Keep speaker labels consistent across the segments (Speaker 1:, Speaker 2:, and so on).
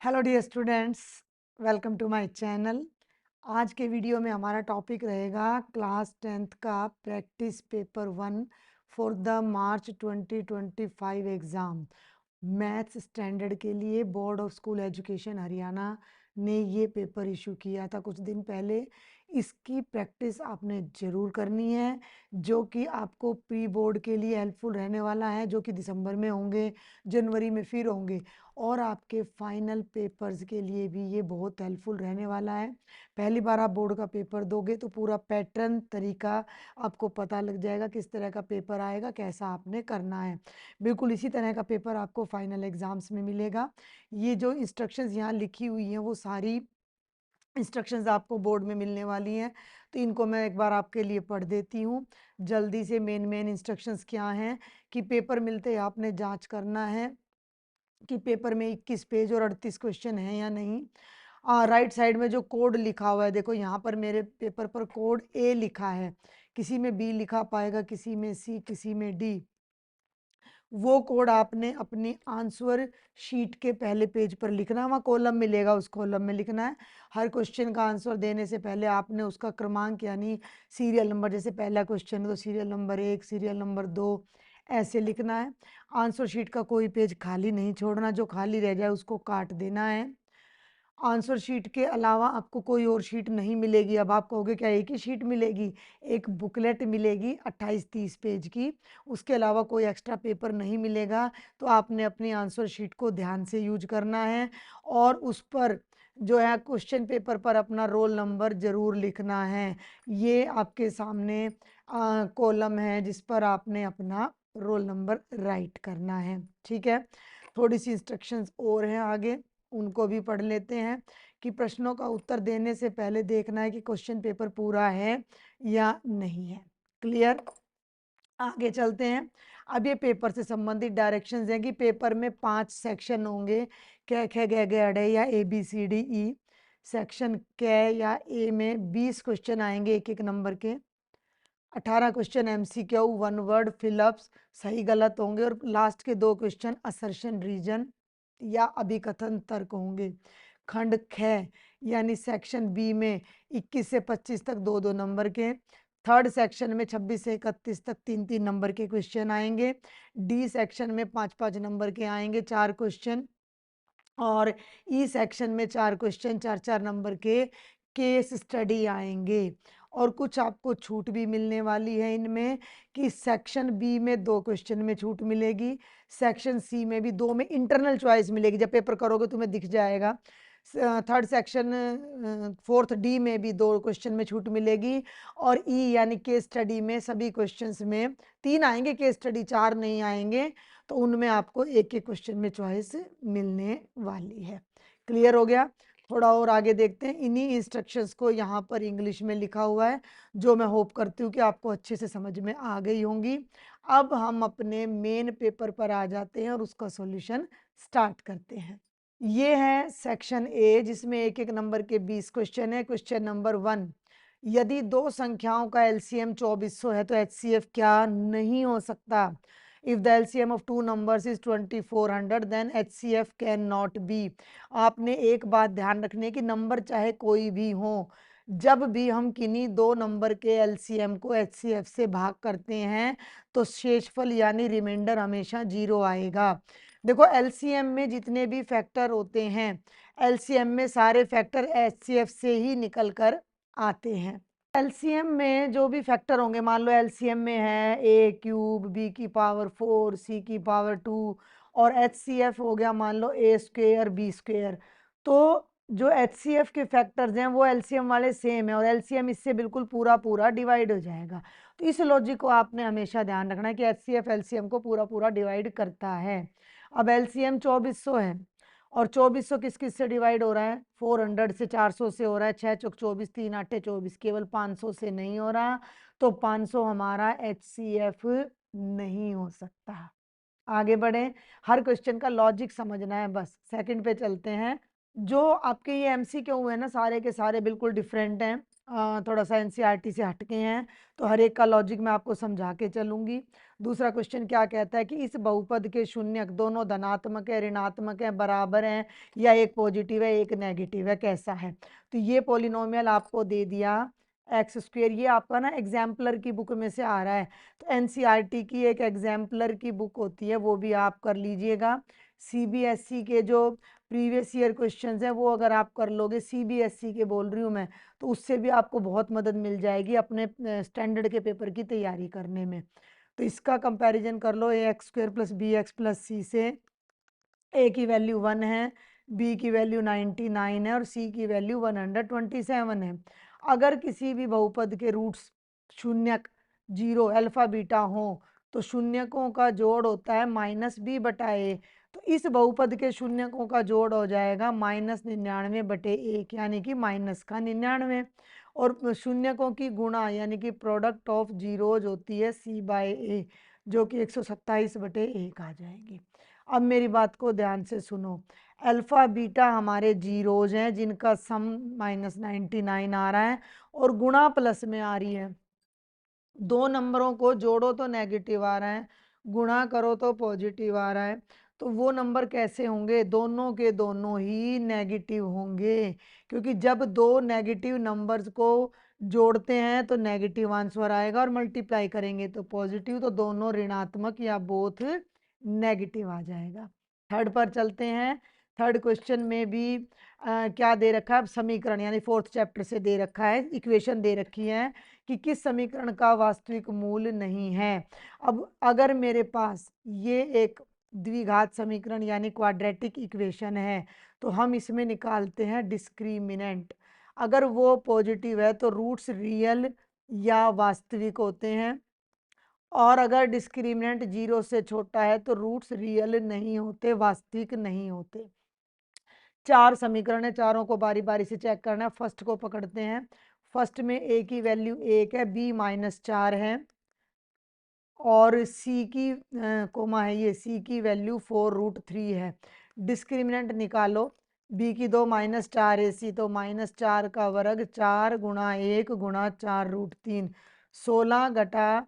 Speaker 1: Hello dear students, welcome to my channel. आज के video में हमारा टॉपिक रहेगा क्लास 10th का practice paper 1 for the March 2025 exam. Maths standard के लिए board of school education Haryana ने ये पेपर इशू किया था कुछ दिन पहले। इसकी प्रैक्टिस आपने ज़रूर करनी है, जो कि आपको प्री बोर्ड के लिए हेल्पफुल रहने वाला है, जो कि दिसंबर में होंगे, जनवरी में फिर होंगे, और आपके फाइनल पेपर्स के लिए भी ये बहुत हेल्पफुल रहने वाला है। पहली बार आप बोर्ड का पेपर दोगे तो पूरा पैटर्न तरीका आपको पता लग जाएगा, किस तरह का पेपर आएगा, कैसा आपने करना है। बिल्कुल इसी तरह का पेपर आपको फाइनल एग्जाम्स में मिलेगा। ये जो इंस्ट्रक्शंस यहाँ लिखी हुई हैं वो सारी इंस्ट्रक्शंस आपको बोर्ड में मिलने वाली हैं, तो इनको मैं एक बार आपके लिए पढ़ देती हूँ जल्दी से। मेन इंस्ट्रक्शंस क्या हैं कि पेपर मिलते ही आपने जांच करना है कि पेपर में 21 पेज और 38 क्वेश्चन हैं या नहीं। राइट साइड में जो कोड लिखा हुआ है, देखो यहाँ पर मेरे पेपर पर कोड ए लिखा है, किसी में बी लिखा पाएगा, किसी में सी, किसी में डी। वो कोड आपने अपनी आंसर शीट के पहले पेज पर लिखना है, वहाँ कॉलम मिलेगा, उस कॉलम में लिखना है। हर क्वेश्चन का आंसर देने से पहले आपने उसका क्रमांक यानी सीरियल नंबर, जैसे पहला क्वेश्चन है तो सीरियल नंबर 1, सीरियल नंबर 2, ऐसे लिखना है। आंसर शीट का कोई पेज खाली नहीं छोड़ना, जो खाली रह जाए उसको काट देना है। आंसर शीट के अलावा आपको कोई और शीट नहीं मिलेगी। अब आप कहोगे क्या एक ही शीट मिलेगी? एक बुकलेट मिलेगी 28-30 पेज की, उसके अलावा कोई एक्स्ट्रा पेपर नहीं मिलेगा। तो आपने अपनी आंसर शीट को ध्यान से यूज करना है और उस पर जो है क्वेश्चन पेपर पर अपना रोल नंबर ज़रूर लिखना है। ये आपके सामने कॉलम है जिस पर आपने अपना रोल नंबर राइट करना है। ठीक है, थोड़ी सी इंस्ट्रक्शंस और हैं आगे, उनको भी पढ़ लेते हैं कि प्रश्नों का उत्तर देने से पहले देखना है कि क्वेश्चन पेपर पूरा है या नहीं है। क्लियर? आगे चलते हैं। अब ये पेपर से संबंधित डायरेक्शंस हैं कि पेपर में 5 सेक्शन होंगे, क ख ग घ अ या ABCDE। सेक्शन क या ए में 20 क्वेश्चन आएंगे एक एक नंबर के। 18 क्वेश्चन MCQ 1 वर्ड फिलअप्स सही गलत होंगे, और लास्ट के 2 क्वेश्चन असर्शन रीजन या अभिकथन तर्क होंगे। खंड ख यानी सेक्शन बी में 21 से 25 तक 2-2 नंबर के। थर्ड सेक्शन में 26 से 31 तक 3-3 नंबर के क्वेश्चन आएंगे। डी सेक्शन में 5-5 नंबर के आएंगे 4 क्वेश्चन, और ई सेक्शन में 4 क्वेश्चन 4-4 नंबर के केस स्टडी आएंगे। और कुछ आपको छूट भी मिलने वाली है इनमें कि सेक्शन बी में 2 क्वेश्चन में छूट मिलेगी, सेक्शन सी में भी 2 में इंटरनल चॉइस मिलेगी, जब पेपर करोगे तुम्हें दिख जाएगा। थर्ड सेक्शन फोर्थ डी में भी 2 क्वेश्चन में छूट मिलेगी, और ई यानी केस स्टडी में सभी क्वेश्चंस में 3 आएंगे, केस स्टडी 4 नहीं आएंगे, तो उनमें आपको एक एक क्वेश्चन में चॉइस मिलने वाली है। क्लियर हो गया? थोड़ा और आगे देखते हैं। इन्हीं इंस्ट्रक्शंस को यहाँ पर इंग्लिश में लिखा हुआ है, जो मैं होप करती हूँ कि आपको अच्छे से समझ में आ गई होंगी। अब हम अपने मेन पेपर पर आ जाते हैं और उसका सॉल्यूशन स्टार्ट करते हैं। ये है सेक्शन ए, जिसमें एक एक नंबर के 20 क्वेश्चन है। क्वेश्चन नंबर 1, यदि दो संख्याओं का LCM 2400 है तो HCF क्या नहीं हो सकता? If the LCM of two numbers is 2400 then HCF can not be. आपने एक बात ध्यान रखनी कि नंबर चाहे कोई भी हो, जब भी हम किन्हीं दो नंबर के LCM को HCF से भाग करते हैं तो शेषफल यानी रिमाइंडर हमेशा 0 आएगा। देखो LCM में जितने भी फैक्टर होते हैं, LCM में सारे फैक्टर HCF से ही निकल कर आते हैं। LCM में जो भी फैक्टर होंगे, मान लो LCM में है A³ B⁴ C⁴ और HCF हो गया मान लो A² B², तो जो HCF के फैक्टर्स हैं वो LCM वाले सेम है, और LCM इससे बिल्कुल पूरा पूरा डिवाइड हो जाएगा। तो इस लॉजिक को आपने हमेशा ध्यान रखना है कि HCF LCM को पूरा पूरा डिवाइड करता है। अब LCM 2400 है, और 2400 किस किस से डिवाइड हो रहा है? 400 से, 400 से हो रहा है, 6 चौक 24, 3 आठे 24, केवल 500 से नहीं हो रहा, तो 500 हमारा HCF नहीं हो सकता। आगे बढ़े, हर क्वेश्चन का लॉजिक समझना है बस। सेकंड पे चलते हैं। जो आपके ये MCQ है ना, सारे के सारे बिल्कुल डिफरेंट हैं। थोड़ा सा एनसीईआरटी से हटके हैं, तो हर एक का लॉजिक मैं आपको समझा के चलूंगी। दूसरा क्वेश्चन क्या कहता है कि इस बहुपद के शून्यक दोनों धनात्मक है, ऋणात्मक है, बराबर हैं, या एक पॉजिटिव है एक नेगेटिव है, कैसा है। तो ये पॉलिनोमियल आपको दे दिया एक्स स्क्वेयर, ये आपका ना एग्जाम्पलर की बुक में से आ रहा है। तो एनसीईआरटी की एक एग्जाम्पलर की बुक होती है, वो भी आप कर लीजिएगा। सीबीएसई के जो प्रीवियस ईयर क्वेश्चंस हैं वो अगर आप कर लोगे, सीबीएसई के बोल रही हूँ मैं, तो उससे भी आपको बहुत मदद मिल जाएगी अपने स्टैंडर्ड के पेपर की तैयारी करने में। तो इसका कंपैरिजन कर लो, A x square plus B x plus C से। ए की वैल्यू 1 है, बी की वैल्यू 99 है और सी की वैल्यू 127 है। अगर किसी भी बहुपद के रूट्स शून्यक, जीरो, अल्फा बीटा हो, तो शून्यकों का जोड़ होता है -b/a। तो इस बहुपद के शून्यकों का जोड़ हो जाएगा -99/1, यानी कि माइनस का 99। और शून्यकों की गुणा यानी कि प्रोडक्ट ऑफ जीरोज होती है c/a, जो कि 127/1 आ जाएगी। अब मेरी बात को ध्यान से सुनो, अल्फा बीटा हमारे जीरोज हैं जिनका सम -99 आ रहा है और गुणा प्लस में आ रही है। दो नंबरों को जोड़ो तो नेगेटिव आ रहा है, गुणा करो तो पॉजिटिव आ रहा है। तो वो नंबर कैसे होंगे, दोनों के दोनों ही नेगेटिव होंगे, क्योंकि जब दो नेगेटिव नंबर्स को जोड़ते हैं तो नेगेटिव आंसर आएगा और मल्टीप्लाई करेंगे तो पॉजिटिव, तो दोनों ऋणात्मक या बोथ नेगेटिव आ जाएगा। थर्ड पर चलते हैं। थर्ड क्वेश्चन में भी क्या दे रखा है, समीकरण यानी फोर्थ चैप्टर से दे रखा है, इक्वेशन दे रखी है कि किस समीकरण का वास्तविक मूल नहीं है। अब अगर मेरे पास ये एक द्विघात समीकरण यानी क्वाड्रेटिक इक्वेशन है, तो हम इसमें निकालते हैं डिस्क्रिमिनेंट। अगर वो पॉजिटिव है तो रूट्स रियल या वास्तविक होते हैं, और अगर डिस्क्रिमिनेंट 0 से छोटा है तो रूट्स रियल नहीं होते, वास्तविक नहीं होते। चार समीकरण है, चारों को बारी बारी से चेक करना है। फर्स्ट को पकड़ते हैं। फर्स्ट में ए की वैल्यू 1 है, बी -4 है, और सी की कोमा है, ये सी की वैल्यू 4√3 है। डिस्क्रिमिनेंट निकालो, बी की 2 -4 ए सी, तो -4 का वर्ग 4 गुणा 1 गुणा 4√3, 16 घटा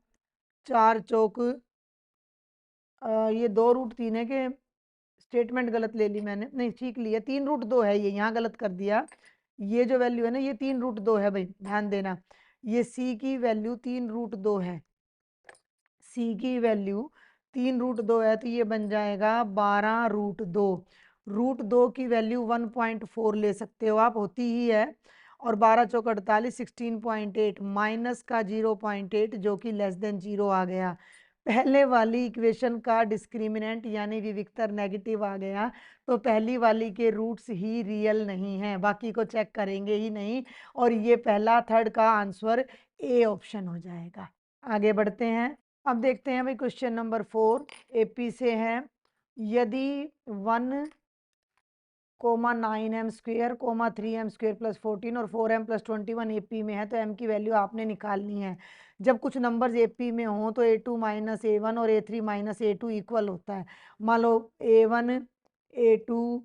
Speaker 1: 4 चौक ये 2√3 है कि स्टेटमेंट गलत ले ली मैंने, नहीं ठीक लिया, 3√2 है, ये यहाँ गलत कर दिया। ये जो वैल्यू है ना, ये 3√2 है भाई, ध्यान देना। ये सी की वैल्यू 3√2 है, सी की वैल्यू 3√2 है, तो ये बन जाएगा 12√2। √2 की वैल्यू 1.4 ले सकते हो आप, होती ही है, और 12 चौक 48, 16.8 माइनस का 0.8 जो कि लेस देन 0 आ गया। पहले वाली इक्वेशन का डिस्क्रिमिनेंट यानी विविक्तर नेगेटिव आ गया, तो पहली वाली के रूट्स ही रियल नहीं है, बाकी को चेक करेंगे ही नहीं, और ये पहला थर्ड का आंसर ए ऑप्शन हो जाएगा। आगे बढ़ते हैं। अब देखते हैं भाई क्वेश्चन नंबर 4 एपी से है। यदि 1,9m² 3m² प्लस 14 और 4m प्लस 21 एपी में है, तो m की वैल्यू आपने निकालनी है। जब कुछ नंबर्स एपी में हो तो a2 माइनस a1 और a3 माइनस a2 इक्वल होता है। मान लो a1, a2,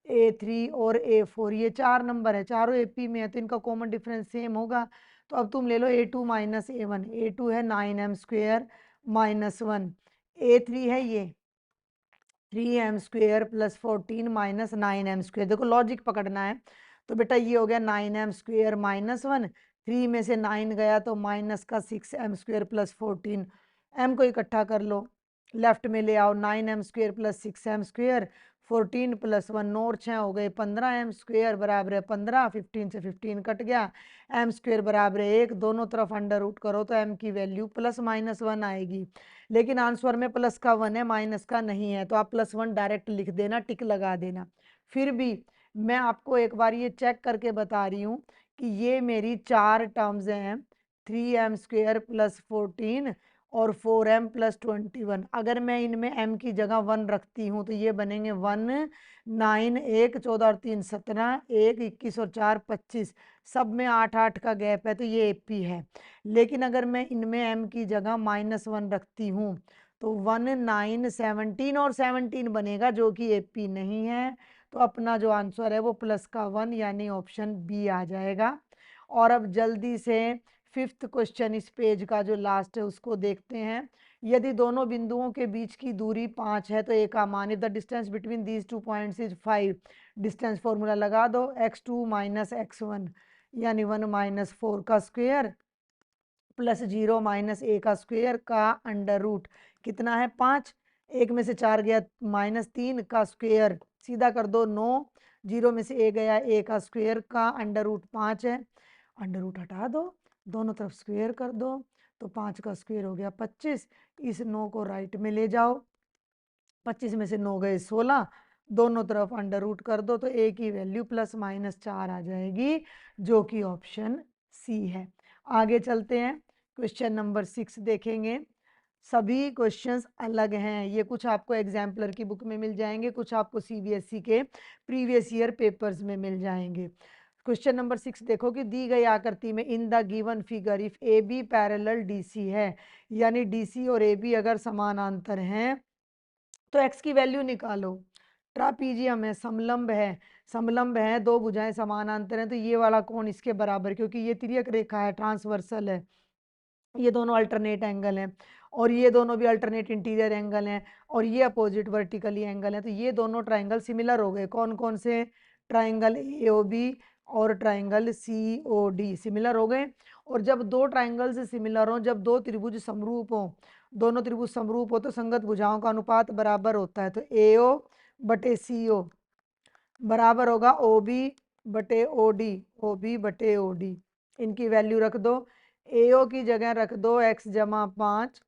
Speaker 1: a3 और a4, ये चार नंबर है, चारों एपी में है, तो इनका कॉमन डिफरेंस सेम होगा। तो अब तुम ले लो a2 माइनस a1, a2 है 9m² माइनस 1, a3 है ये 3m² प्लस 14 माइनस 9m²। देखो लॉजिक पकड़ना है, तो बेटा ये हो गया 9m² माइनस 1, 3 में से 9 गया तो माइनस का 6m² प्लस 14। m को इकट्ठा कर लो, लेफ्ट में ले आओ, 9m² प्लस 6m², 14 प्लस 1 9 और 6 हो गए 15m² बराबर है 15, 15 से 15 कट गया, m² बराबर है 1, दोनों तरफ अंडर रूट करो तो m की वैल्यू +-1 आएगी। लेकिन आंसर में प्लस का 1 है, माइनस का नहीं है, तो आप +1 डायरेक्ट लिख देना, टिक लगा देना। फिर भी मैं आपको एक बार ये चेक करके बता रही हूँ कि ये मेरी चार टर्म्स हैं, 3m² प्लस 14 और 4m प्लस 21। अगर मैं इनमें m की जगह 1 रखती हूँ तो ये बनेंगे 1, 9, 1, 14 और 3 17, 1, 21 और 4 25, सब में 8-8 का गैप है, तो ये एपी है। लेकिन अगर मैं इनमें m की जगह -1 रखती हूँ तो 1, 9, 17 और 17 बनेगा, जो कि एपी नहीं है। तो अपना जो आंसर है वो +1 यानी ऑप्शन बी आ जाएगा। और अब जल्दी से फिफ्थ क्वेश्चन इस पेज का जो लास्ट है उसको देखते हैं। यदि दोनों बिंदुओं के बीच की दूरी 5 है तो ए का मान, if the distance between these 2 points is 5, distance formula लगा दो, x2 माइनस x1 यानी 1 माइनस 4 का स्क्वायर प्लस 0 माइनस ए का स्क्वायर का अंडर रूट कितना है 5, एक में से 4 गया माइनस 3 का स्क्वायर, सीधा कर दो 9, 0 में से ए गया ए का स्क्वायर का अंडर रूट 5 है, अंडर रूट हटा दो, दोनों तरफ स्क्वायर कर दो, तो 5 का स्क्वायर हो गया 25, इस 9 को राइट में ले जाओ, 25 में से 9 गए 16, दोनों तरफ अंडर रूट कर दो तो ए की वैल्यू प्लस माइनस 4 आ जाएगी, जो कि ऑप्शन सी है। आगे चलते हैं, क्वेश्चन नंबर 6 देखेंगे। सभी क्वेश्चंस अलग हैं, ये कुछ आपको एग्जाम्पलर की बुक में मिल जाएंगे, कुछ आपको सीबीएसई के प्रीवियस ईयर पेपर्स में मिल जाएंगे। क्वेश्चन नंबर 6 देखो कि दी गई आकृति में in the given figure if A B parallel D C है, यानी डी सी और ए बी अगर समानांतर हैं तो x की वैल्यू निकालो। ट्रापीजियम है, समलंब है, समलंब है, दो भुजाएं समानांतर हैं, तो ये वाला कोण इसके बराबर, क्योंकि ये तिर्यक रेखा है, ट्रांसवर्सल है, ये दोनों अल्टरनेट एंगल हैं, और ये दोनों भी अल्टरनेट इंटीरियर एंगल हैं, और ये अपोजिट वर्टिकली एंगल है, तो ये दोनों ट्राइंगल सिमिलर हो गए। कौन कौन से? ट्राइंगल ए ओ बी और triangle C O D similar हो गए। और जब दो ट्राइंगल्स सिमिलर हो, जब दो त्रिभुज समरूप हो, दोनों त्रिभुज समरूप हो, तो संगत भुजाओं का अनुपात बराबर होता है, तो ए ओ बटे सी ओ बराबर होगा ओ बी बटे ओ डी, ओ बी बटे ओ डी। इनकी वैल्यू रख दो, ए ओ की जगह रख दो x जमा 5,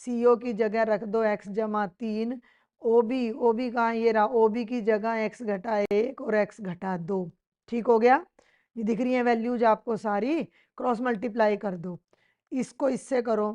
Speaker 1: सी ओ की जगह रख दो x जमा 3, ओ बी कहाँ, ये रहा, ओ बी की जगह x घटा 1 और x घटा 2। ठीक हो गया, ये दिख रही है वैल्यूज आपको सारी, क्रॉस मल्टीप्लाई कर दो, इसको इससे करो,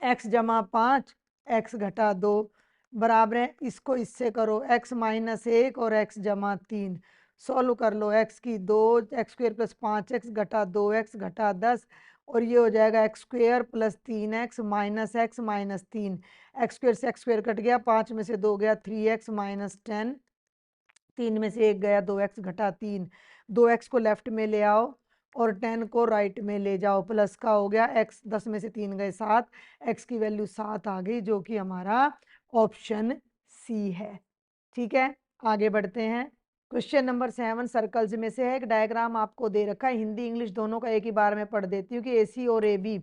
Speaker 1: x जमा 5 x घटा 2 बराबर है, इसको इससे करो x माइनस 1 और x जमा 3, सॉल्व कर लो, x की 2, एक्स स्क्वेयर प्लस 5x घटा 2x घटा 10, और ये हो जाएगा x square plus 3x minus x minus 3, x square से एक्स स्क्वेयर कट गया, 5 में से 2 गया 3x माइनस 10, 3 में से 1 गया 2x घटा 3, 2x को लेफ्ट में ले आओ और 10 को राइट में ले जाओ, प्लस का हो गया x, 10 में से 3 गए 7, x की वैल्यू 7 आ गई, जो कि हमारा ऑप्शन सी है। ठीक है, आगे बढ़ते हैं। क्वेश्चन नंबर 7 सर्कल्स में से है, एक डायग्राम आपको दे रखा है, हिंदी इंग्लिश दोनों का एक ही बार में पढ़ देती हूँ कि ए सी और ए बी,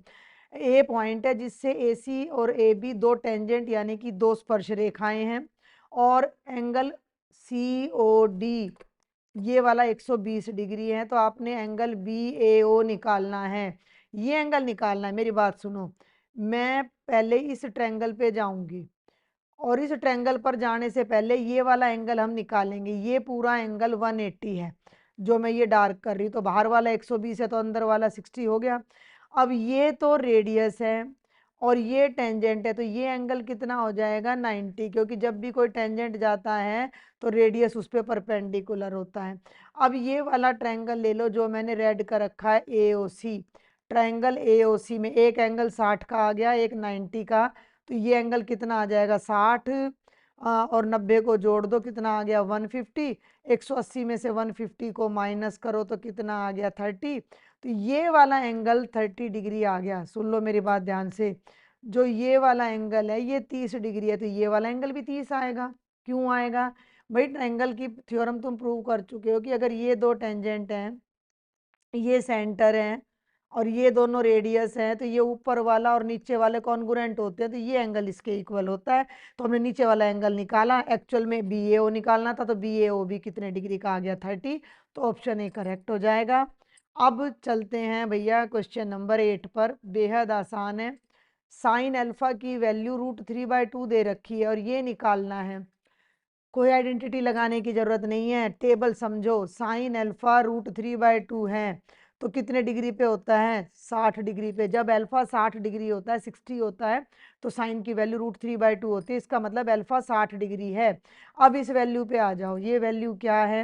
Speaker 1: ए पॉइंट है जिससे ए सी और ए बी दो टेंजेंट यानी कि दो स्पर्श रेखाएं हैं, और एंगल सी ओ डी ये वाला 120 डिग्री है, तो आपने एंगल बी ए ओ निकालना है, ये एंगल निकालना है। मेरी बात सुनो, मैं पहले इस ट्रायंगल पे जाऊंगी और इस ट्रायंगल पर जाने से पहले ये वाला एंगल हम निकालेंगे, ये पूरा एंगल 180 है जो मैं ये डार्क कर रही हूँ, तो बाहर वाला 120 है तो अंदर वाला 60 हो गया। अब ये तो रेडियस है और ये टेंजेंट है, तो ये एंगल कितना हो जाएगा 90, क्योंकि जब भी कोई टेंजेंट जाता है तो रेडियस उस पर परपेंडिकुलर होता है। अब ये वाला ट्रायंगल ले लो जो मैंने रेड कर रखा है, ए ओ सी, ट्रायंगल ए ओ सी में एक एंगल 60 का आ गया, एक 90 का, तो ये एंगल कितना आ जाएगा 60, और 90 को जोड़ दो कितना आ गया 150, 180 में से 150 को माइनस करो तो कितना आ गया 30, तो ये वाला एंगल 30 डिग्री आ गया। सुन लो मेरी बात ध्यान से, जो ये वाला एंगल है ये 30 डिग्री है, तो ये वाला एंगल भी 30 आएगा। क्यों आएगा भाई? ट्रायंगल की थ्योरम तुम प्रूव कर चुके हो कि अगर ये दो टेंजेंट हैं, ये सेंटर है और ये दोनों रेडियस है, तो ये ऊपर वाला और नीचे वाले कॉन्ग्रुएंट होते हैं, तो ये एंगल इसके इक्वल होता है। तो हमने नीचे वाला एंगल निकाला, एक्चुअल में बी ए ओ निकालना था, तो बी ए ओ भी कितने डिग्री का आ गया 30, तो ऑप्शन ए करेक्ट हो जाएगा। अब चलते हैं भैया क्वेश्चन नंबर 8 पर, बेहद आसान है। साइन अल्फा की वैल्यू √3/2 दे रखी है और ये निकालना है, कोई आइडेंटिटी लगाने की जरूरत नहीं है, टेबल समझो। साइन अल्फा √3/2 है तो कितने डिग्री पे होता है 60 डिग्री पे, जब अल्फा 60 डिग्री होता है 60 होता है तो साइन की वैल्यू √3/2 होती है, इसका मतलब अल्फा 60 डिग्री है। अब इस वैल्यू पे आ जाओ, ये वैल्यू क्या है,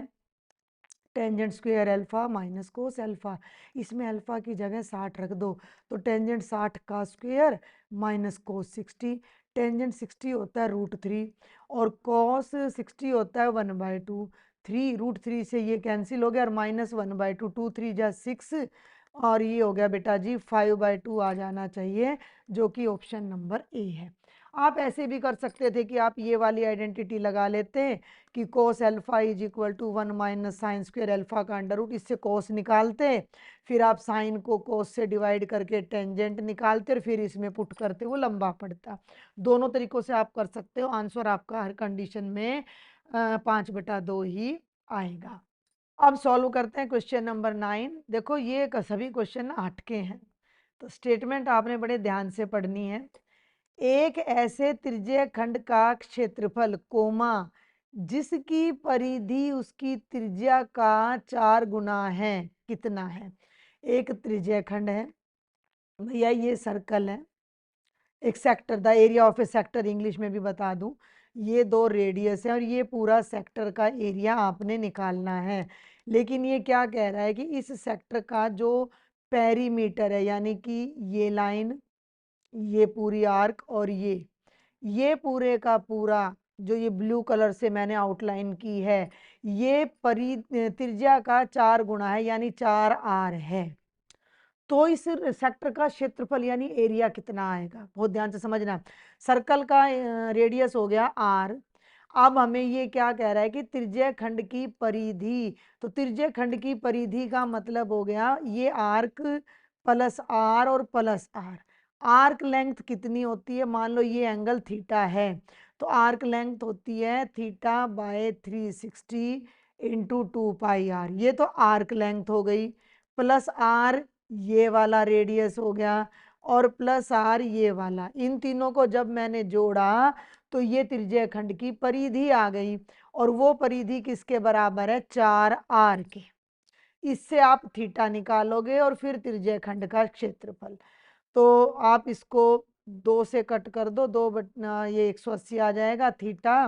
Speaker 1: tangent square alpha minus cos alpha, इसमें अल्फा की जगह 60 रख दो, तो टेंजेंट 60 का स्क्वायर माइनस कोस 60, टेंजेंट 60 होता है √3 और कॉस 60 होता है 1/2, 3√3 से ये कैंसिल हो गया और -1/2, 2 3 जा 6 और ये हो गया बेटा जी 5/2 आ जाना चाहिए, जो कि ऑप्शन नंबर ए है। आप ऐसे भी कर सकते थे कि आप ये वाली आइडेंटिटी लगा लेते कि cos alpha is equal to 1 minus sine square alpha का अंडर रूट, इससे कोस निकालते, फिर आप साइन को कोस से डिवाइड करके टेंजेंट निकालते और फिर इसमें पुट करते, वो लंबा पड़ता। दोनों तरीकों से आप कर सकते हो, आंसर आपका हर कंडीशन में 5/2 ही आएगा। अब सॉल्व करते हैं क्वेश्चन नंबर 9। देखो ये सभी क्वेश्चन ना हटके हैं, तो स्टेटमेंट आपने बड़े ध्यान से पढ़नी है। एक ऐसे त्रिज्यीय खंड का क्षेत्रफल कोमा जिसकी परिधि उसकी त्रिज्या का 4 गुना है कितना है। एक त्रिज्यीय खंड है भैया, ये सर्कल है, एक sector, the area of A sector English में भी बता दूं, ये 2 रेडियस है और ये पूरा सेक्टर का एरिया आपने निकालना है। लेकिन ये क्या कह रहा है कि इस सेक्टर का जो पेरीमीटर है, यानी कि ये लाइन, ये पूरी आर्क और ये पूरे का पूरा जो ये ब्लू कलर से मैंने आउटलाइन की है, ये त्रिज्या का 4 गुना है, यानी 4r है। तो इस सेक्टर का क्षेत्रफल यानी एरिया कितना आएगा, बहुत ध्यान से समझना। सर्कल का रेडियस हो गया r। अब हमें ये क्या कह रहा है कि त्रिज्यीय खंड की परिधि, तो त्रिज्यीय खंड की परिधि का मतलब हो गया ये आर्क प्लस r और प्लस r। आर्क लेंथ कितनी होती है, मान लो ये एंगल थीटा है, तो आर्क लेंथ होती है थीटा बाय 360 इंटू 2πr, ये तो आर्क लेंथ हो गई, प्लस r ये वाला रेडियस हो गया और प्लस r ये वाला। इन तीनों को जब मैंने जोड़ा तो ये त्रिज्यीय खंड की परिधि आ गई, और वो परिधि किसके बराबर है, 4r के। इससे आप थीटा निकालोगे और फिर त्रिज्यीय खंड का क्षेत्रफल। तो आप इसको 2 से कट कर दो, ये 180 आ जाएगा, थीटा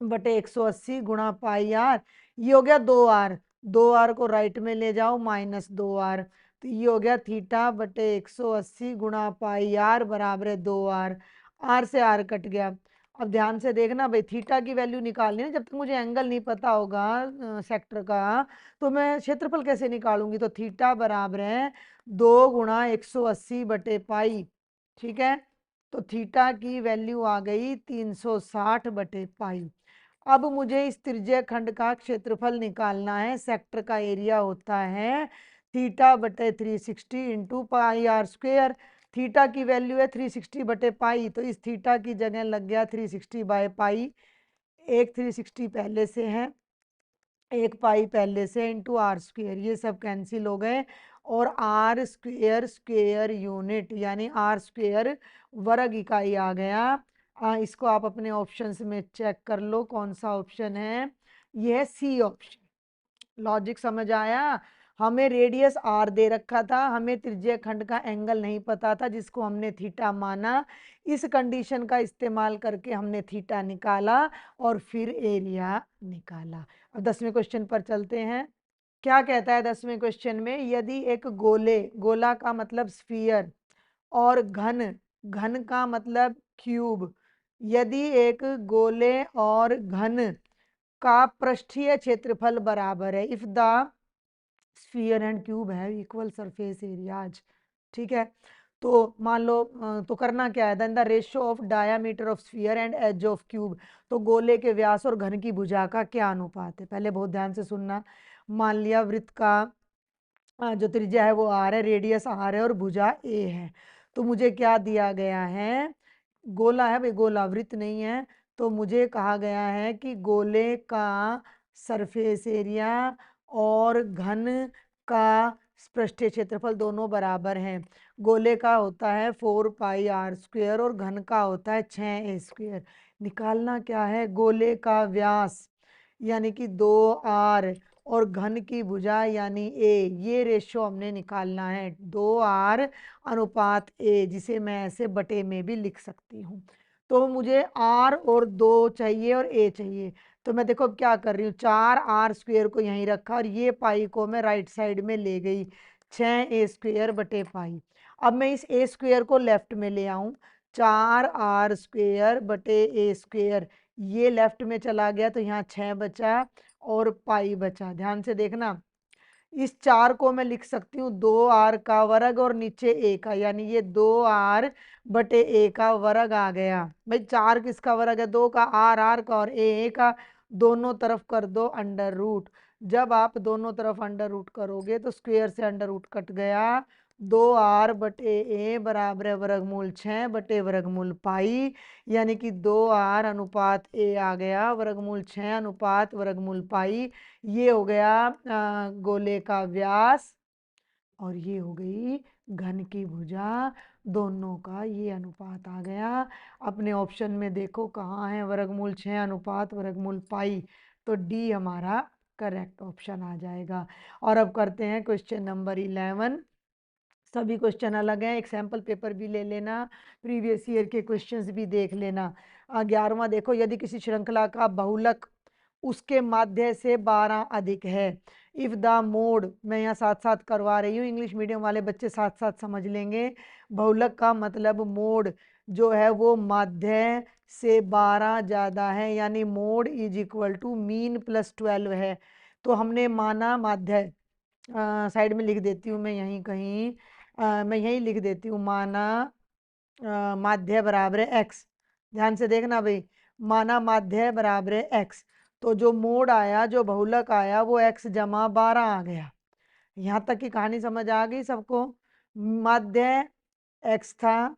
Speaker 1: बटे 180 गुणा πr, ये हो गया 2r, 2r को राइट में ले जाओ -2r, तो ये हो गया थीटा बटे 180 गुणा πr बराबर है 2r, r से r कट गया। अब ध्यान से देखना भाई, थीटा की वैल्यू निकालनी है, जब तक मुझे एंगल नहीं पता होगा सेक्टर का, तो मैं क्षेत्रफल कैसे निकालूंगी। तो थीटा बराबर है 2 गुणा 180 बटे पाई, ठीक है, तो थीटा की वैल्यू आ गई 360 बटे पाई। अब मुझे इस त्रिज्यीय खंड का क्षेत्रफल निकालना है, सेक्टर का एरिया होता है थीटा बटे 360 इंटू πr²। थीटा की वैल्यू है 360 बटे पाई, तो इस थीटा की जगह लग गया 360 बाय पाई, एक 360 पहले से है, एक पाई पहले से, इंटू r², ये सब कैंसिल हो गए और r² स्क्वेयर यूनिट यानी r² वर्ग इकाई आ गया। इसको आप अपने ऑप्शंस में चेक कर लो कौन सा ऑप्शन है, ये है सी ऑप्शन। लॉजिक समझ आया। हमें रेडियस r दे रखा था, हमें त्रिज्यीय खंड का एंगल नहीं पता था जिसको हमने थीटा माना, इस कंडीशन का इस्तेमाल करके हमने थीटा निकाला और फिर एरिया निकाला। अब 10वें क्वेश्चन पर चलते हैं। क्या कहता है 10वें क्वेश्चन में, यदि एक गोला का मतलब स्फीयर और घन का मतलब क्यूब, यदि एक गोले और घन का पृष्ठीय क्षेत्रफल बराबर है, if the sphere and cube है इक्वल सरफेस एरियाज, ठीक है, तो मान लो तो करना क्या है, then the ratio of diameter of sphere and edge of cube, तो गोले के व्यास और घन की भुजा का क्या अनुपात है। पहले बहुत ध्यान से सुनना। मान लिया वृत्त का जो त्रिज्या है वो r है, रेडियस r है और भुजा a है, तो मुझे क्या दिया गया है, गोला है भाई, गोला वृत्त नहीं है, तो मुझे कहा गया है कि गोले का सरफेस एरिया और घन का पृष्ठीय क्षेत्रफल दोनों बराबर हैं। गोले का होता है 4πr² और घन का होता है 6a²। निकालना क्या है, गोले का व्यास यानी कि 2r और घन की भुजा यानी a, ये रेशियो हमने निकालना है 2r अनुपात a, जिसे मैं ऐसे बटे में भी लिख सकती हूँ। तो मुझे r और 2 चाहिए और a चाहिए, तो मैं देखो क्या कर रही हूँ, 4r² को यहीं रखा और ये पाई को मैं राइट साइड में ले गई, 6a² बटे पाई। अब मैं इस a² को लेफ्ट में ले आऊँ, 4r² बटे a², ये लेफ्ट में चला गया तो यहाँ 6 बचा और पाई बचा। ध्यान से देखना, इस 4 को मैं लिख सकती हूँ 2r का वर्ग और नीचे a का, यानी ये 2r बटे a का वर्ग आ गया। भाई 4 किसका वर्ग है? 2 का, r का और a का। दोनों तरफ कर दो अंडर रूट। जब आप दोनों तरफ अंडर रूट करोगे तो स्क्वायर से अंडर रूट कट गया। 2r बटे a बराबर है वर्गमूल 6 बटे वर्गमूल पाई, यानी कि 2r अनुपात a आ गया, वर्गमूल 6 अनुपात वर्गमूल पाई। ये हो गया गोले का व्यास और ये हो गई घन की भुजा। दोनों का ये अनुपात आ गया। अपने ऑप्शन में देखो कहाँ है वर्गमूल 6 अनुपात वर्गमूल पाई, तो डी हमारा करेक्ट ऑप्शन आ जाएगा। और अब करते हैं क्वेश्चन नंबर 11। सभी क्वेश्चन अलग हैं, एक सैंपल पेपर भी ले लेना, प्रीवियस ईयर के क्वेश्चंस भी देख लेना। 11वां देखो, यदि किसी श्रृंखला का बहुलक उसके माध्य से 12 अधिक है, इफ द मोड, मैं यहाँ साथ साथ करवा रही हूँ, इंग्लिश मीडियम वाले बच्चे साथ साथ समझ लेंगे। बहुलक का मतलब मोड जो है वो माध्य से 12 ज़्यादा है, यानी mode is equal to mean plus 12 है। तो हमने माना माध्य, साइड में लिख देती हूँ मैं यहीं कहीं, मैं यहीं लिख देती हूँ, माना माध्य बराबर है एक्स। ध्यान से देखना भाई, माना माध्य बराबर है एक्स, तो जो मोड आया, जो बहुलक आया वो x जमा 12 आ गया। यहाँ तक की कहानी समझ आ गई सबको? माध्य x था,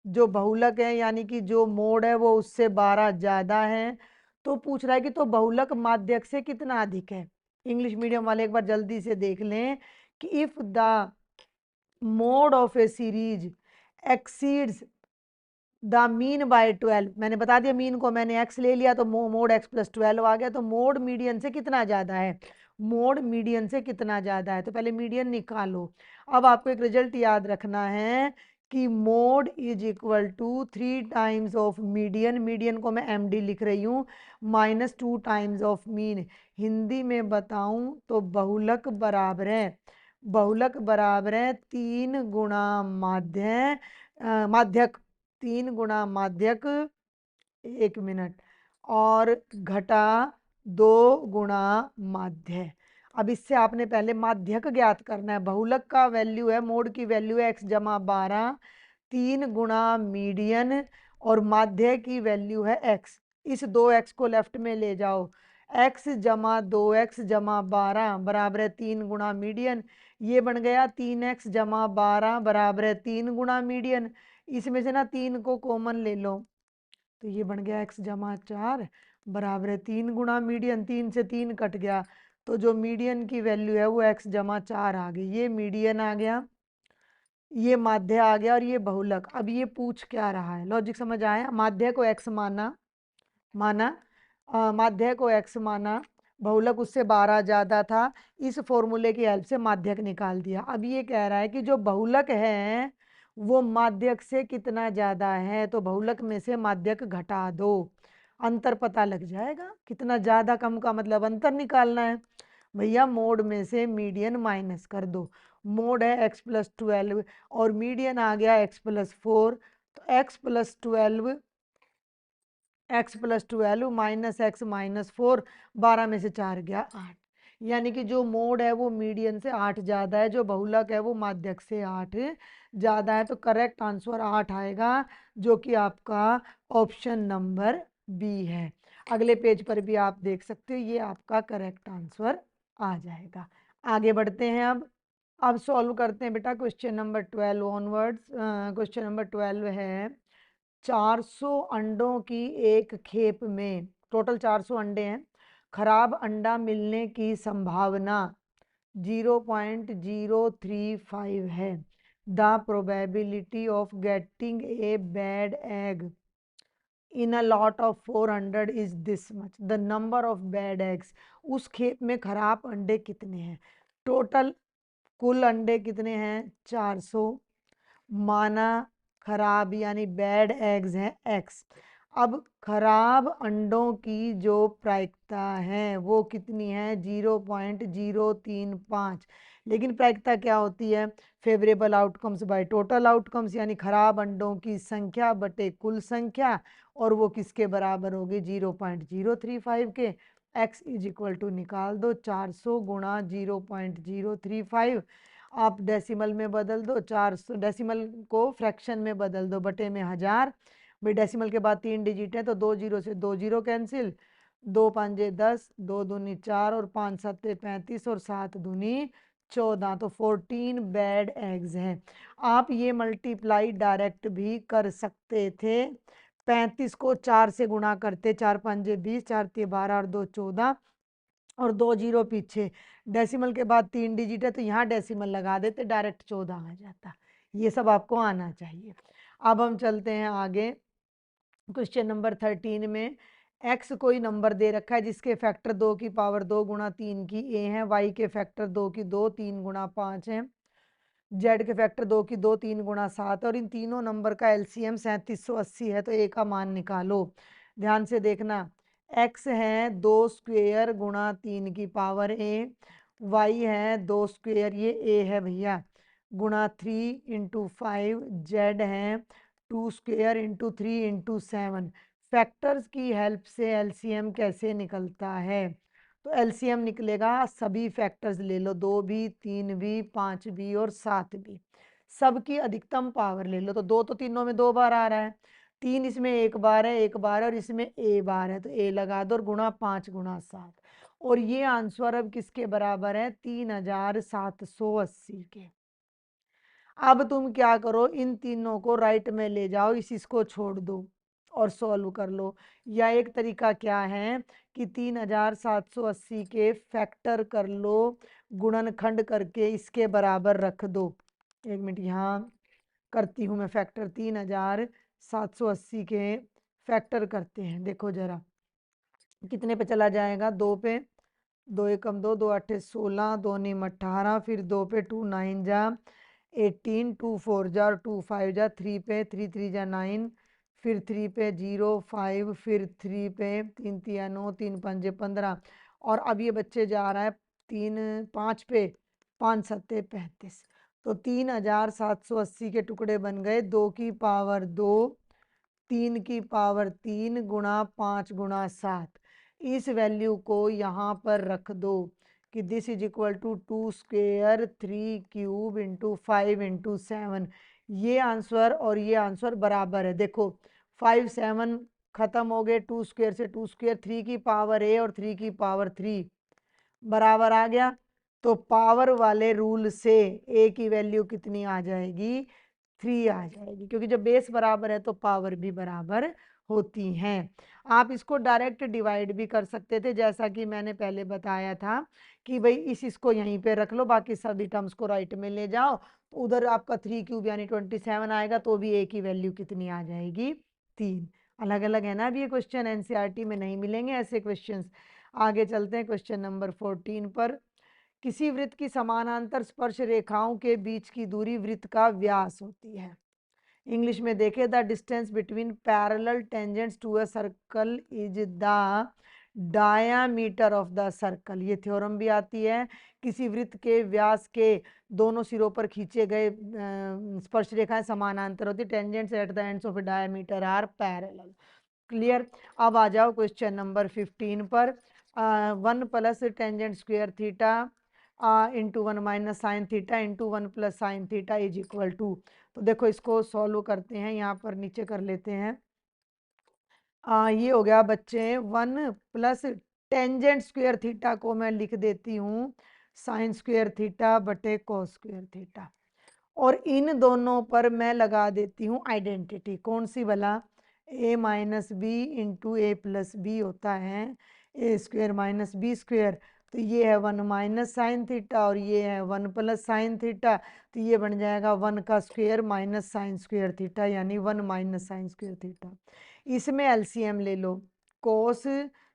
Speaker 1: जो बहुलक है यानी कि जो मोड है वो उससे 12 ज्यादा है। तो पूछ रहा है कि तो बहुलक माध्यक से कितना अधिक है। इंग्लिश मीडियम वाले एक बार जल्दी से देख लें कि if the mode of A series exceeds the mean by 12, मैंने बता दिया मीन को, मैंने x ले लिया तो मोड x प्लस 12 आ गया। तो मोड मीडियन से कितना ज्यादा है? मोड मीडियन से कितना ज्यादा है, तो पहले मीडियन निकालो। अब आपको एक रिजल्ट याद रखना है कि mode is equal to 3 times of median, median को मैं md लिख रही हूँ, minus 2 times of mean. Hindi में बताऊं तो बहुलक बराबर है, बहुलक बराबर है 3 गुणा माध्य, माध्यक 3 गुणा माध्यक, 1 मिनट, और घटा 2 गुणा माध्य। अब इससे आपने पहले माध्यक ज्ञात करना है। बहुलक का वैल्यू है, मोड की वैल्यू है x जमा 12, 3 गुणा मीडियन, और माध्य की वैल्यू है x। इस 2x को लेफ्ट में ले जाओ, x जमा 2x जमा 12 बराबर है 3 गुणा मीडियन। ये बन गया 3x जमा 12 बराबर है 3 गुणा मीडियन। इसमें से ना 3 को कॉमन ले लो, तो ये बन गया x जमा 4 बराबर है 3 गुणा मीडियन। 3 से 3 कट गया, तो जो मीडियन की वैल्यू है वो x जमा 4 आ गई। ये मीडियन आ गया, ये माध्य आ गया, और ये बहुलक। अब ये पूछ क्या रहा है, लॉजिक समझ आया? माध्य को x माना, माध्य को x माना, बहुलक उससे 12 ज्यादा था, इस फॉर्मूले की हेल्प से माध्यक निकाल दिया। अब ये कह रहा है कि जो बहुलक है वो माध्यक से कितना ज्यादा है, तो बहुलक में से माध्यक घटा दो, अंतर पता लग जाएगा। कितना ज्यादा कम का मतलब अंतर निकालना है। भैया मोड में से मीडियन माइनस कर दो, मोड है x प्लस 12 और मीडियन आ गया x प्लस 4, तो x plus 12, x plus 12 minus x minus 4, 12 में से 4 गया 8, यानी कि जो मोड है वो मीडियन से 8 ज़्यादा है, जो बहुलक है वो माध्यक से 8 ज़्यादा है। तो करेक्ट आंसर 8 आएगा, जो कि आपका ऑप्शन नंबर बी है। अगले पेज पर भी आप देख सकते हो, ये आपका करेक्ट आंसर आ जाएगा। आगे बढ़ते हैं। अब सॉल्व करते हैं बेटा question number 12 onwards. Question number 12 है, 400 अंडों की एक खेप में, टोटल 400 अंडे हैं, खराब अंडा मिलने की संभावना 0.035 है। The probability of getting a bad egg in a lot of 400 is this much. The number of bad eggs, उस खेप में खराब अंडे कितने हैं? टोटल कुल अंडे कितने हैं? 400, माना खराब यानी बैड एग्स हैं x। अब खराब अंडों की जो प्रायिकता है वो कितनी है? 0.035। लेकिन प्रायिकता क्या होती है? Favourable outcomes by total outcomes, यानी खराब अंडों की संख्या बटे कुल संख्या, और वो किसके बराबर होगी? 0.035 के। x इज इक्वल टू निकाल दो 400 गुणा 0.035, आप डेसिमल में बदल दो, 400 डेसिमल को फ्रैक्शन में बदल दो, बटे में 1000। भाई डेसिमल के बाद 3 डिजिट है तो 2 जीरो से 2 जीरो कैंसिल, 2 पंजे 10, 2 दूनी 4 और 5 सत्ते 35 और 7 दूनी 14, तो 14 बैड एग्स हैं। आप ये मल्टीप्लाई डायरेक्ट भी कर सकते थे। 35 को 4 से गुणा करते, 4 पंजे 20, 4 ते 12 और 2 14 और 2 जीरो पीछे, डेसिमल के बाद 3 डिजिट है तो यहाँ डेसिमल लगा देते, डायरेक्ट 14 आ जाता। ये सब आपको आना चाहिए। अब हम चलते हैं आगे। क्वेश्चन नंबर 13 में x कोई नंबर दे रखा है जिसके फैक्टर 2 की पावर 2 गुणा 3 की a है, y के फैक्टर 2 की 2 3 गुणा 5 है, z के फैक्टर 2 की 2 3 गुणा 7 और इन तीनों नंबर का एलसीएम 3780 है, तो a का मान निकालो। ध्यान से देखना, x है 2 स्क्वेयर गुणा 3 की पावर a, y है 2 स्क्वेयर, ये a है भैया, गुणा 3 इंटू 5, z है 2 स्क्वेयर इंटू 3 इंटू 7। फैक्टर्स की हेल्प से एलसीएम कैसे निकलता है? तो एलसीएम निकलेगा, सभी फैक्टर्स ले लो, 2 भी 3 भी 5 भी और 7 भी, सबकी अधिकतम पावर ले लो। तो 2 तो तीनों में 2 बार आ रहा है, 3 इसमें 1 बार है, 1 बार है और इसमें a बार है, तो a लगा दो और गुणा 5 गुणा 7, और ये आंसर अब किसके बराबर है? 3780 के। अब तुम क्या करो, इन तीनों को राइट में ले जाओ, इसको छोड़ दो और सॉल्व कर लो। या एक तरीका क्या है कि 3780 के फैक्टर कर लो, गुणनखंड करके इसके बराबर रख दो। एक मिनट यहाँ करती हूँ मैं फैक्टर, 3780 के फैक्टर करते हैं। देखो जरा कितने पे चला जाएगा, 2 पे, 2 एकम 2, 2 अट्ठे 16, 2 नीम 18, फिर 2 पे 2 9 जा 18, 2 4 जा और 2 5 जा, 3 पे 3 3 जा 9, फिर 3 पे 0 5, फिर 3 पे 3 तिया 9, 3 पंजे 15, और अब ये बच्चे जा रहा है 3 5 पे 5 सत्ते 35, तो 3780 के टुकड़े बन गए, 2 की पावर 2, 3 की पावर 3 गुणा 5 गुणा 7। इस वैल्यू को यहाँ पर रख दो कि this is equal to 2 square 3 cube into 5 into 7। ये आंसर और ये आंसर बराबर है। देखो 5 7 खत्म हो गए, 2 स्क्वेयर से 2 स्क्वेयर, 3 की पावर a और 3 की पावर 3 बराबर आ गया, तो पावर वाले रूल से a की वैल्यू कितनी आ जाएगी? 3 आ जाएगी, क्योंकि जब बेस बराबर है तो पावर भी बराबर होती हैं। आप इसको डायरेक्ट डिवाइड भी कर सकते थे, जैसा कि मैंने पहले बताया था कि भाई इसको यहीं पे रख लो, बाकी सभी टर्म्स को राइट में ले जाओ, तो उधर आपका 3 क्यूब यानी 27 आएगा, तो भी a की वैल्यू कितनी आ जाएगी? 3। अलग अलग है ना, अब ये क्वेश्चन एनसीईआरटी में नहीं मिलेंगे ऐसे क्वेश्चंस। आगे चलते हैं क्वेश्चन नंबर 14 पर। किसी वृत्त की समानांतर स्पर्श रेखाओं के बीच की दूरी वृत्त का व्यास होती है। इंग्लिश में देखें, the distance between parallel tangents to a circle is the diameter of the circle. ये थ्योरम भी आती है, किसी वृत्त के व्यास के दोनों सिरों पर खींचे गए स्पर्श रेखाएं समानांतर होती, tangents at the ends of diameter are parallel. Clear. अब आ जाओ क्वेश्चन नंबर 15 पर। 1 plus tangent square theta into 1 minus sine theta into 1 plus sine theta is equal to. तो देखो इसको सॉल्व करते हैं, यहाँ पर नीचे कर लेते हैं। ये हो गया बच्चे 1 प्लस टेंजेंट स्क्वेयर थीटा को मैं लिख देती हूँ साइन स्क्वेयर थीटा बटे कॉस स्क्वेयर थीटा, और इन दोनों पर मैं लगा देती हूँ आइडेंटिटी। कौन सी भला? a minus B into A plus B होता है A square minus B square, तो ये है 1 माइनस साइन थीटा और ये है 1 प्लस साइन थीटा, तो ये बन जाएगा 1 का square minus sine square theta, यानी 1 माइनस साइन स्क्वेयर थीटा। इसमें एलसीएम ले लो, कोस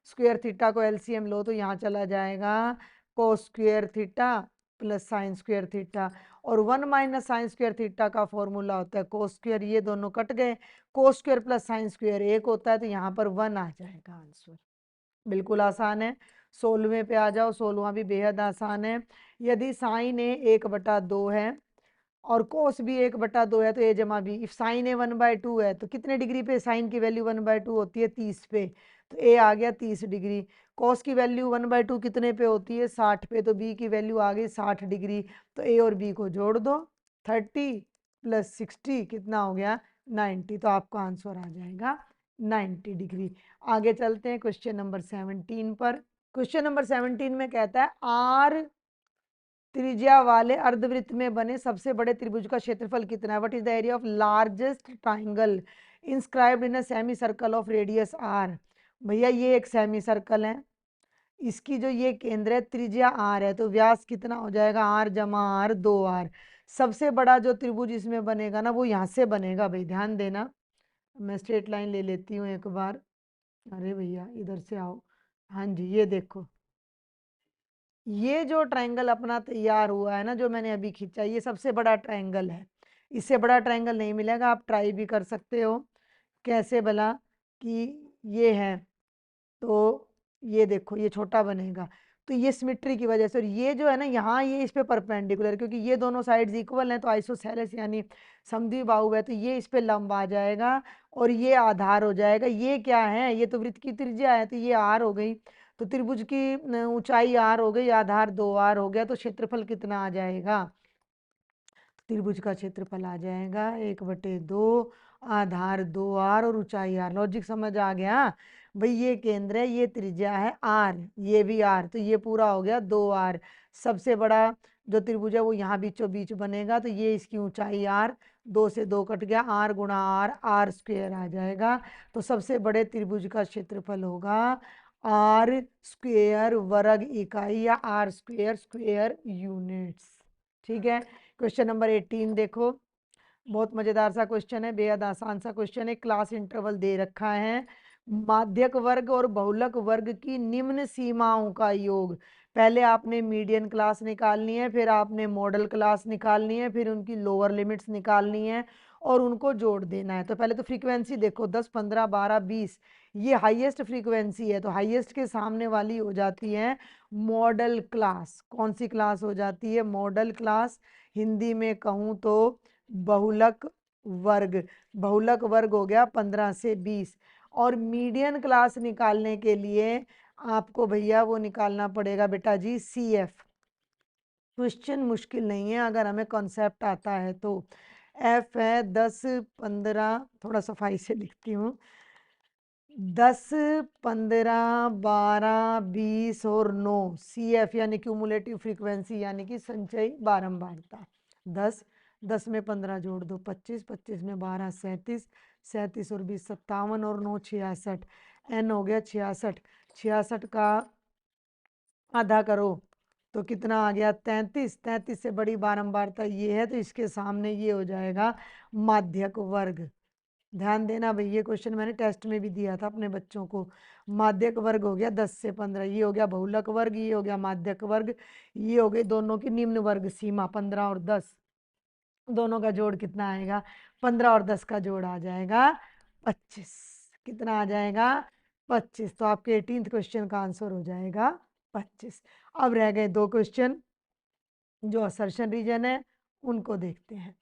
Speaker 1: स्क्वेयर थीटा को एलसीएम लो तो यहाँ चला जाएगा cos square theta plus sine square theta, और 1 माइनस साइन स्क्वेयर थीटा का फॉर्मूला होता है कोस स्क्वेयर, ये दोनों कट गए, cos square plus sine square 1 होता है, तो यहाँ पर 1 आ जाएगा आंसर। बिल्कुल आसान है। 16वें पे आ जाओ, 16वां भी बेहद आसान है। यदि साइन ए 1/2 है और कोस भी 1/2 है, तो ए जमा बी, इफ साइन ए 1/2 है तो कितने डिग्री पे साइन की वैल्यू 1/2 होती है? 30 पे, तो ए आ गया 30 डिग्री। कॉस की वैल्यू 1/2 कितने पे होती है? 60 पे। तो बी की वैल्यू आ गई 60 डिग्री। तो ए और बी को जोड़ दो, 30 + 60 कितना हो गया? 90। तो आपका आंसर आ जाएगा 90 डिग्री। आगे चलते हैं क्वेश्चन नंबर 17 पर। क्वेश्चन नंबर 17 में कहता है आर त्रिज्या वाले अर्धवृत्त में बने सबसे बड़े त्रिभुज का क्षेत्रफल कितना है? What is the area of largest triangle inscribed in a semicircle of radius R? भैया ये एक सेमी सर्कल है, इसकी जो ये केंद्र है त्रिज्या आर है, तो व्यास कितना हो जाएगा? आर जमा आर, 2r। सबसे बड़ा जो त्रिभुज इसमें बनेगा ना वो यहाँ से बनेगा भाई, ध्यान देना। मैं स्ट्रेट लाइन ले लेती हूँ एक बार। अरे भैया इधर से आओ। हाँ जी, ये देखो, ये जो ट्रायंगल अपना तैयार हुआ है ना, जो मैंने अभी खींचा, ये सबसे बड़ा ट्रायंगल है। इससे बड़ा ट्रायंगल नहीं मिलेगा। आप ट्राई भी कर सकते हो। कैसे भला? कि ये है, तो ये देखो ये छोटा बनेगा, तो ये सिमेट्री की वजह से। और ये जो है ना यहाँ, ये इस पे परपेंडिकुलर, क्योंकि ये दोनों साइड्स इक्वल हैं, तो आइसोसेलेस यानी समद्विबाहु है, तो ये इस पे लंब आ जाएगा और ये आधार हो जाएगा। ये क्या है? ये तो वृत्त की त्रिज्या है, तो ये आर हो गई। तो त्रिभुज की ऊंचाई आर हो गई, आधार 2r हो गया। तो क्षेत्रफल कितना आ जाएगा? त्रिभुज का क्षेत्रफल आ जाएगा 1/2, आधार 2r और ऊंचाई r। लॉजिक समझ आ गया भाई? ये केंद्र है, ये त्रिज्या है r, ये भी r, तो ये पूरा हो गया 2r। सबसे बड़ा जो त्रिभुज है वो यहाँ बीचों बीच बनेगा, तो ये इसकी ऊंचाई r, 2 से 2 कट गया, r गुणा r, r स्क्वेयर आ जाएगा। तो सबसे बड़े त्रिभुज का क्षेत्रफल होगा r स्क्वेयर वर्ग इकाई, या r स्क्वेयर स्क्वेयर यूनिट्स। ठीक है। क्वेश्चन नंबर 18 देखो, बहुत मजेदार सा क्वेश्चन है, बेहद आसान सा क्वेश्चन है। क्लास इंटरवल दे रखा है, माध्यक वर्ग और बहुलक वर्ग की निम्न सीमाओं का योग। पहले आपने मीडियन क्लास निकालनी है, फिर आपने मॉडल क्लास निकालनी है, फिर उनकी लोअर लिमिट्स निकालनी है और उनको जोड़ देना है। तो पहले तो फ्रीक्वेंसी देखो, 10, 15, 12, 20, ये हाईएस्ट फ्रीक्वेंसी है, तो हाईएस्ट के सामने वाली हो जाती है मॉडल क्लास। कौन सी क्लास हो जाती है? Model class. हिंदी में कहूँ तो बहुलक वर्ग। बहुलक वर्ग हो गया 15 से 20। और मीडियन क्लास निकालने के लिए आपको भैया वो निकालना पड़ेगा बेटा जी, CF। क्वेश्चन मुश्किल नहीं है अगर हमें कॉन्सेप्ट आता है तो। F है 10, 15, थोड़ा सफाई से लिखती हूँ, 10, 15, 12, 20 और 9। CF यानी क्यूमुलेटिव फ्रीक्वेंसी, यानी कि संचयी बारंबारता। 10, 10 में 15 जोड़ दो, 25, 25 में 12, 37, 37 और 20, 57 और 9, 66। N हो गया 66। 66 का आधा करो तो कितना आ गया? 33। 33 से बड़ी बारंबारता ये है, तो इसके सामने ये हो जाएगा माध्यक वर्ग। ध्यान देना भाई, ये क्वेश्चन मैंने टेस्ट में भी दिया था अपने बच्चों को। माध्यक वर्ग हो गया 10 से 15, ये हो गया बहुलक वर्ग, ये हो गया माध्यक वर्ग, ये हो गई दोनों की निम्न वर्ग सीमा 15 और 10। दोनों का जोड़ कितना आएगा? 15 और 10 का जोड़ आ जाएगा 25। कितना आ जाएगा? 25। तो आपके 18th क्वेश्चन का आंसर हो जाएगा 25। अब रह गए 2 क्वेश्चन जो असर्शन रीजन है, उनको देखते हैं।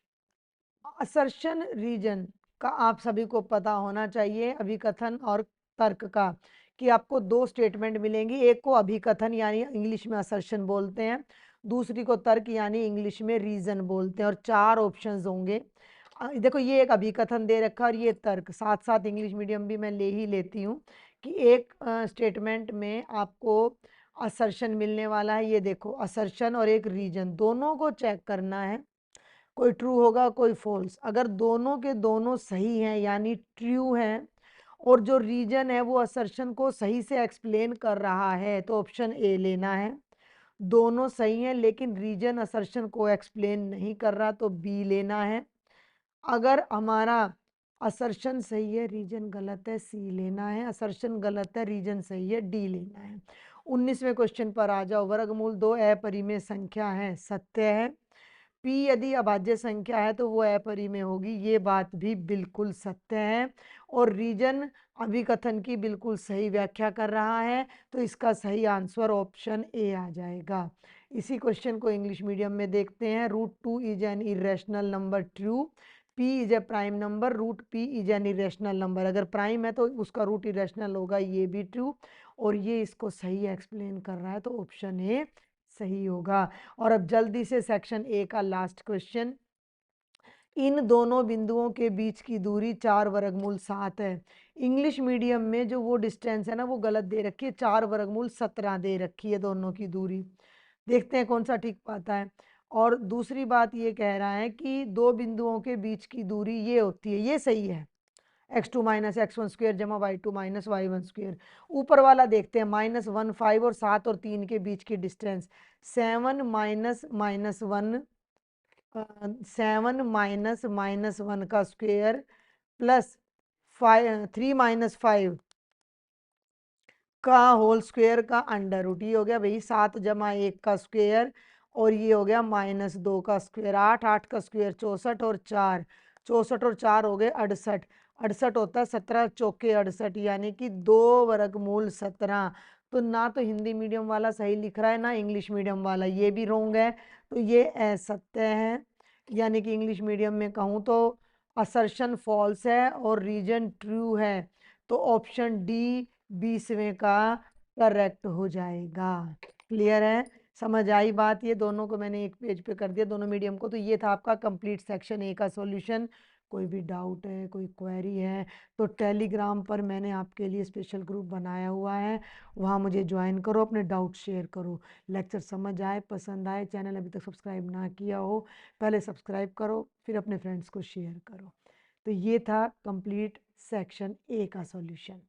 Speaker 1: असर्शन रीजन का आप सभी को पता होना चाहिए, अभिकथन और तर्क का, कि आपको 2 स्टेटमेंट मिलेंगी। एक को अभिकथन यानी इंग्लिश में असर्शन बोलते हैं, दूसरी को तर्क यानी इंग्लिश में रीजन बोलते हैं, और 4 ऑप्शंस होंगे। देखो ये एक अभिकथन दे रखा और ये तर्क, साथ साथ इंग्लिश मीडियम भी मैं ले ही लेती हूँ कि एक स्टेटमेंट में आपको असर्शन मिलने वाला है। ये देखो असर्शन और एक रीजन, दोनों को चेक करना है, कोई ट्रू होगा कोई फॉल्स। अगर दोनों के दोनों सही हैं यानी ट्रू हैं, और जो रीजन है वो असर्शन को सही से एक्सप्लेन कर रहा है, तो ऑप्शन ए लेना है। दोनों सही हैं लेकिन रीजन असर्शन को एक्सप्लेन नहीं कर रहा, तो बी लेना है। अगर हमारा असर्शन सही है रीजन गलत है, सी लेना है। असर्शन गलत है रीजन सही है, डी लेना है। 19वें क्वेश्चन पर आ जाओ। वर्गमूल 2 अपरिमेय संख्या है, सत्य है। पी यदि अभाज्य संख्या है तो वो अपरिमेय होगी, ये बात भी बिल्कुल सत्य है। और रीजन अभिकथन की बिल्कुल सही व्याख्या कर रहा है, तो इसका सही आंसर ऑप्शन ए आ जाएगा। इसी क्वेश्चन को इंग्लिश मीडियम में देखते हैं। √2 is an irrational number, true. P is a prime number, √p is an irrational number. अगर प्राइम है तो उसका रूट इरेशनल होगा, ये भी ट्रू। और ये इसको सही एक्सप्लेन कर रहा है, तो ऑप्शन ए सही होगा। और अब जल्दी से सेक्शन ए का लास्ट क्वेश्चन, इन दोनों बिंदुओं के बीच की दूरी 4 वर्गमूल 7 है। इंग्लिश मीडियम में जो वो डिस्टेंस है ना वो गलत दे रखी है, 4 वर्गमूल 17 दे रखी है दोनों की दूरी। देखते हैं कौन सा ठीक पाता है। और दूसरी बात ये कह रहा है कि दो बिंदुओं के बीच की दूरी ये होती है, ये सही है, x2 माइनस x1 स्क्वेयर जमा y2 माइनस y1 स्क्वेयर। ऊपर वाला देखते हैं, -1 5 और 7 और 3 के बीच की डिस्टेंस 7 माइनस -1, 7 माइनस -1 का स्क्वेयर प्लस 3 माइनस 5 का होल स्क्वेयर का अंडर रूट, ये हो गया भाई 7 जमा 1 का स्क्वेयर, और ये हो गया -2 का स्क्वेयर। 8 8 का स्क्वेयर 64 और 4 64 और 4 हो गए 68, 68 होता है 17 चौके 68, यानी कि 2 वर्गमूल 17। तो ना तो हिंदी मीडियम वाला सही लिख रहा है ना इंग्लिश मीडियम वाला, ये भी रोंग है, तो ये असत्य है। यानी कि इंग्लिश मीडियम में कहूँ तो असर्शन फॉल्स है और रीजन ट्रू है, तो ऑप्शन डी 20वें का करेक्ट हो जाएगा। क्लियर है, समझ आई बात? ये दोनों को मैंने एक पेज पे कर दिया, दोनों मीडियम को। तो ये था आपका कंप्लीट सेक्शन ए का सॉल्यूशन। कोई भी डाउट है, कोई क्वेरी है, तो टेलीग्राम पर मैंने आपके लिए स्पेशल ग्रुप बनाया हुआ है, वहाँ मुझे ज्वाइन करो, अपने डाउट शेयर करो। लेक्चर समझ आए, पसंद आए, चैनल अभी तक सब्सक्राइब ना किया हो पहले सब्सक्राइब करो, फिर अपने फ्रेंड्स को शेयर करो। तो ये था कंप्लीट सेक्शन ए का सॉल्यूशन।